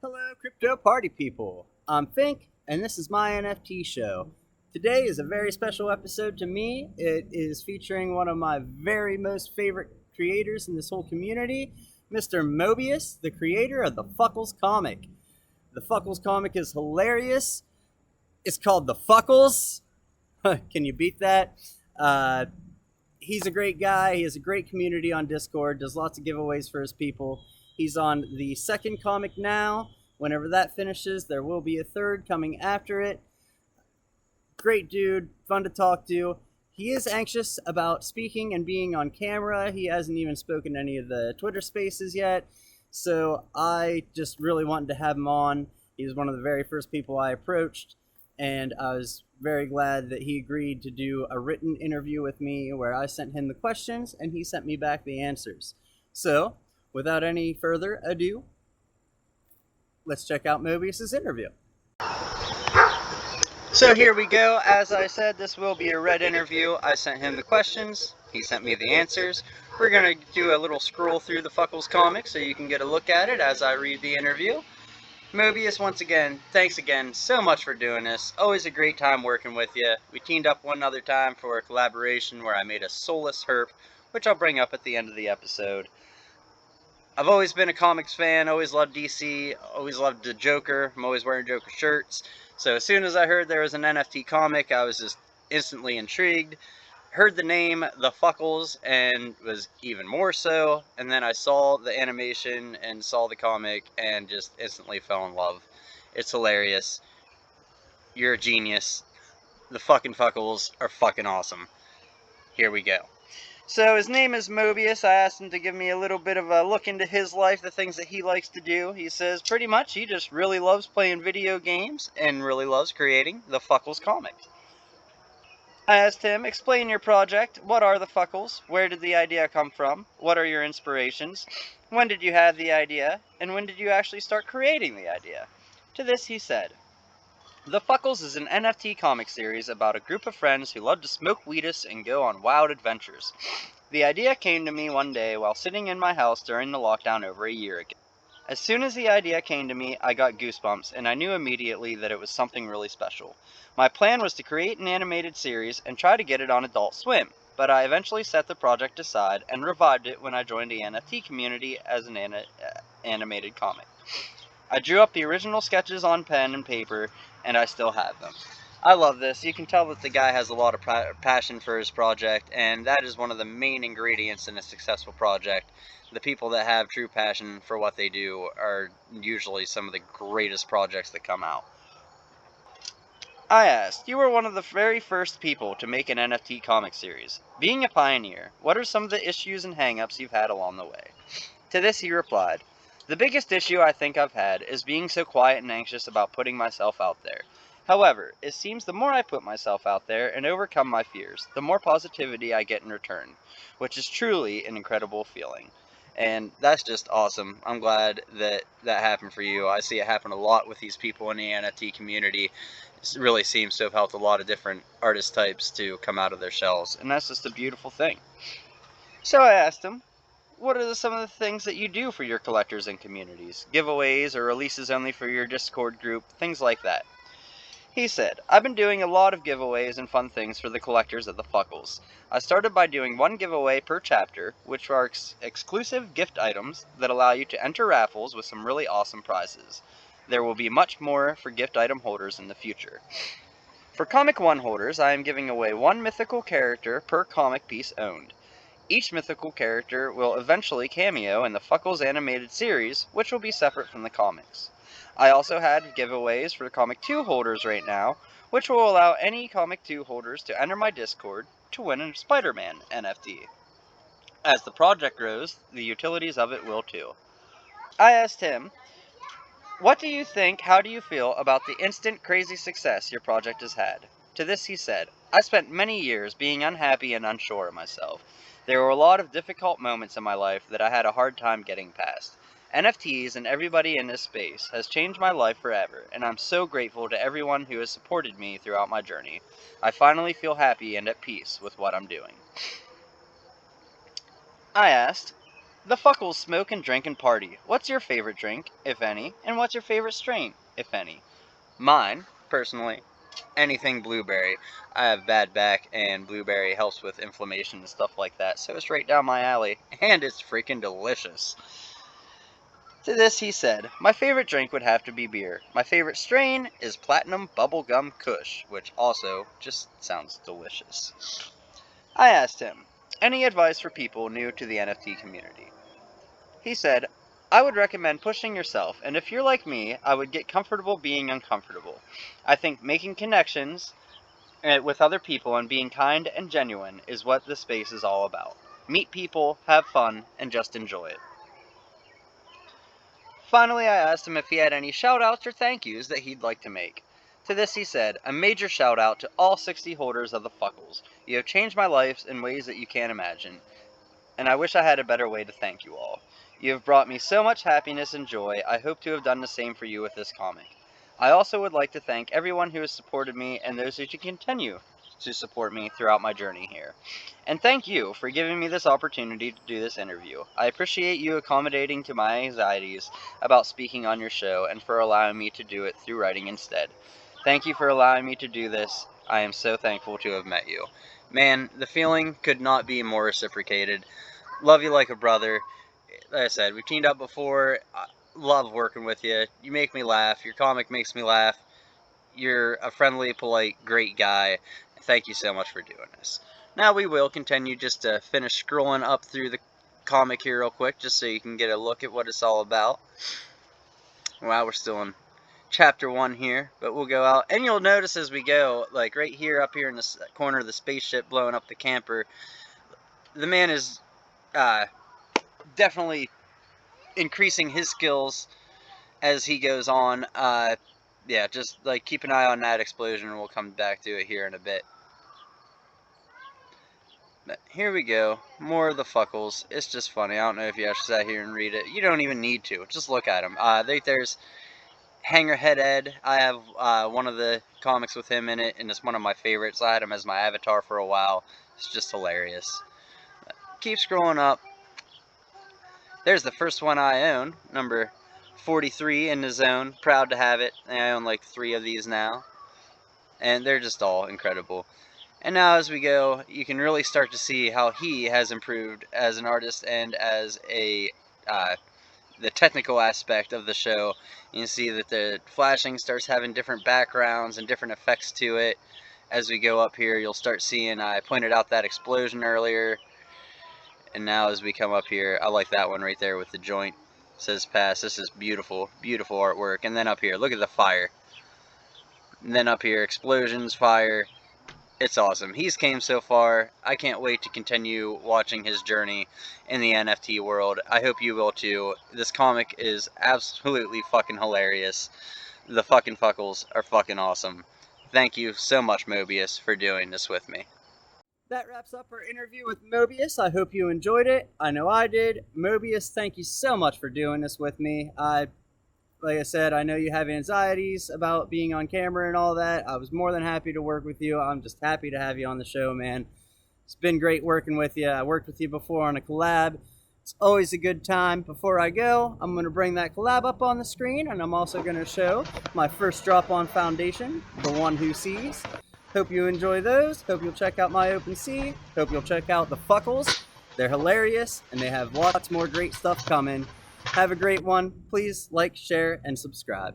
Hello, crypto party people. I'm Fink, and this is my NFT show. Today is a very special episode to me. It is featuring one of my very most favorite creators in this whole community, Mr. Mobius, the creator of the Fuckles comic. The Fuckles comic is hilarious. It's called the Fuckles. Can you beat that? He's a great guy. He has a great community on Discord, does lots of giveaways for his people. He's on the second comic now. Whenever that finishes, there will be a third coming after it. Great dude, fun to talk to. He is anxious about speaking and being on camera. He hasn't even spoken any of the Twitter spaces yet. So I just really wanted to have him on. He was one of the very first people I approached. And I was very glad that he agreed to do a written interview with me where I sent him the questions and he sent me back the answers. So, without any further ado, let's check out Mobius's interview. So here we go. As I said, this will be a read interview. I sent him the questions. He sent me the answers. We're going to do a little scroll through the Fuckles comic so you can get a look at it as I read the interview. Mobius, once again, thanks again so much for doing this. Always a great time working with you. We teamed up one other time for a collaboration where I made a soulless herp, which I'll bring up at the end of the episode. I've always been a comics fan, always loved DC, always loved the Joker. I'm always wearing Joker shirts. So as soon as I heard there was an NFT comic, I was just instantly intrigued. Heard the name, the Fuckles, and was even more so. And then I saw the animation and saw the comic and just instantly fell in love. It's hilarious. You're a genius. The fucking Fuckles are fucking awesome. Here we go. So his name is Mobius. I asked him to give me a little bit of a look into his life, the things that he likes to do. He says pretty much he just really loves playing video games and really loves creating the Fuckles comic. I asked him, explain your project. What are the Fuckles? Where did the idea come from? What are your inspirations? When did you have the idea? And when did you actually start creating the idea? To this he said, the Fuckles is an NFT comic series about a group of friends who love to smoke weedus and go on wild adventures. The idea came to me one day while sitting in my house during the lockdown over a year ago. As soon as the idea came to me, I got goosebumps, and I knew immediately that it was something really special. My plan was to create an animated series and try to get it on Adult Swim, but I eventually set the project aside and revived it when I joined the NFT community as an animated comic. I drew up the original sketches on pen and paper, and I still have them. I love this. You can tell that the guy has a lot of passion for his project, and that is one of the main ingredients in a successful project. The people that have true passion for what they do are usually some of the greatest projects that come out. I asked, you were one of the very first people to make an NFT comic series. Being a pioneer, what are some of the issues and hang-ups you've had along the way? To this he replied, the biggest issue I think I've had is being so quiet and anxious about putting myself out there. However, it seems the more I put myself out there and overcome my fears, the more positivity I get in return, which is truly an incredible feeling. And that's just awesome. I'm glad that that happened for you. I see it happen a lot with these people in the NFT community. It really seems to have helped a lot of different artist types to come out of their shells, and that's just a beautiful thing. So I asked him, what are some of the things that you do for your collectors and communities? Giveaways or releases only for your Discord group, things like that. He said, I've been doing a lot of giveaways and fun things for the collectors of the Fuckles. I started by doing one giveaway per chapter, which are exclusive gift items that allow you to enter raffles with some really awesome prizes. There will be much more for gift item holders in the future. For Comic 1 holders, I am giving away one mythical character per comic piece owned. Each mythical character will eventually cameo in the Fuckles Animated series, which will be separate from the comics. I also had giveaways for Comic 2 holders right now, which will allow any Comic 2 holders to enter my Discord to win a Spider-Man NFT. As the project grows, the utilities of it will too. I asked him, what do you think, how do you feel about the instant crazy success your project has had? To this he said, I spent many years being unhappy and unsure of myself. There were a lot of difficult moments in my life that I had a hard time getting past. NFTs and everybody in this space has changed my life forever, and I'm so grateful to everyone who has supported me throughout my journey. I finally feel happy and at peace with what I'm doing. I asked, The Fuckles smoke and drink and party. What's your favorite drink, if any, and what's your favorite strain, if any? Mine, personally, anything blueberry. I have bad back, and blueberry helps with inflammation and stuff like that, so it's right down my alley, and it's freaking delicious. To this he said, my favorite drink would have to be beer. My favorite strain is Platinum Bubblegum Kush, which also just sounds delicious. I asked him, any advice for people new to the NFT community? He said, I would recommend pushing yourself, and if you're like me, I would get comfortable being uncomfortable. I think making connections with other people and being kind and genuine is what the space is all about. Meet people, have fun, and just enjoy it. Finally, I asked him if he had any shout-outs or thank yous that he'd like to make. To this he said, a major shout-out to all 60 holders of the Fuckles. You have changed my life in ways that you can't imagine, and I wish I had a better way to thank you all. You have brought me so much happiness and joy. I hope to have done the same for you with this comic. I also would like to thank everyone who has supported me and those who continue to support me throughout my journey here. And thank you for giving me this opportunity to do this interview. I appreciate you accommodating to my anxieties about speaking on your show and for allowing me to do it through writing instead. Thank you for allowing me to do this. I am so thankful to have met you. Man, the feeling could not be more reciprocated. Love you like a brother. Like I said, we've teamed up before. I love working with you. You make me laugh. Your comic makes me laugh. You're a friendly, polite, great guy. Thank you so much for doing this. Now we will continue just to finish scrolling up through the comic here real quick, just so you can get a look at what it's all about. Wow, we're still in chapter 1 here, but we'll go out. And you'll notice as we go, like right here, up here in the corner of the spaceship blowing up the camper, the man is definitely increasing his skills as he goes on. Yeah, just like keep an eye on that explosion, and we'll come back to it here in a bit. But here we go, more of the Fuckles. It's just funny. I don't know if you actually sat here and read it. You don't even need to. Just look at them. There's Hangerhead Ed. I have one of the comics with him in it, and it's one of my favorites. I had him as my avatar for a while. It's just hilarious. Keep scrolling up. There's the first one I own, number 43 in the zone. Proud to have it. I own like 3 of these now, and they're just all incredible. And now as we go, you can really start to see how he has improved as an artist and as a the technical aspect of the show. You can see that the flashing starts having different backgrounds and different effects to it. As we go up here, you'll start seeing, I pointed out that explosion earlier. And now as we come up here, I like that one right there with the joint. It says pass. This is beautiful, beautiful artwork. And then up here, look at the fire. And then up here, explosions, fire. It's awesome. He's came so far. I can't wait to continue watching his journey in the NFT world. I hope you will too. This comic is absolutely fucking hilarious. The fucking Fuckles are fucking awesome. Thank you so much, Mobius, for doing this with me. That wraps up our interview with Mobius. I hope you enjoyed it. I know I did. Mobius, thank you so much for doing this with me. Like I said, I know you have anxieties about being on camera and all that. I was more than happy to work with you. I'm just happy to have you on the show, man. It's been great working with you. I worked with you before on a collab. It's always a good time. Before I go, I'm going to bring that collab up on the screen, and I'm also going to show my first drop on Foundation, The One Who Sees. Hope you enjoy those. Hope you'll check out my OpenSea. Hope you'll check out the Fuckles. They're hilarious, and they have lots more great stuff coming. Have a great one. Please like, share, and subscribe.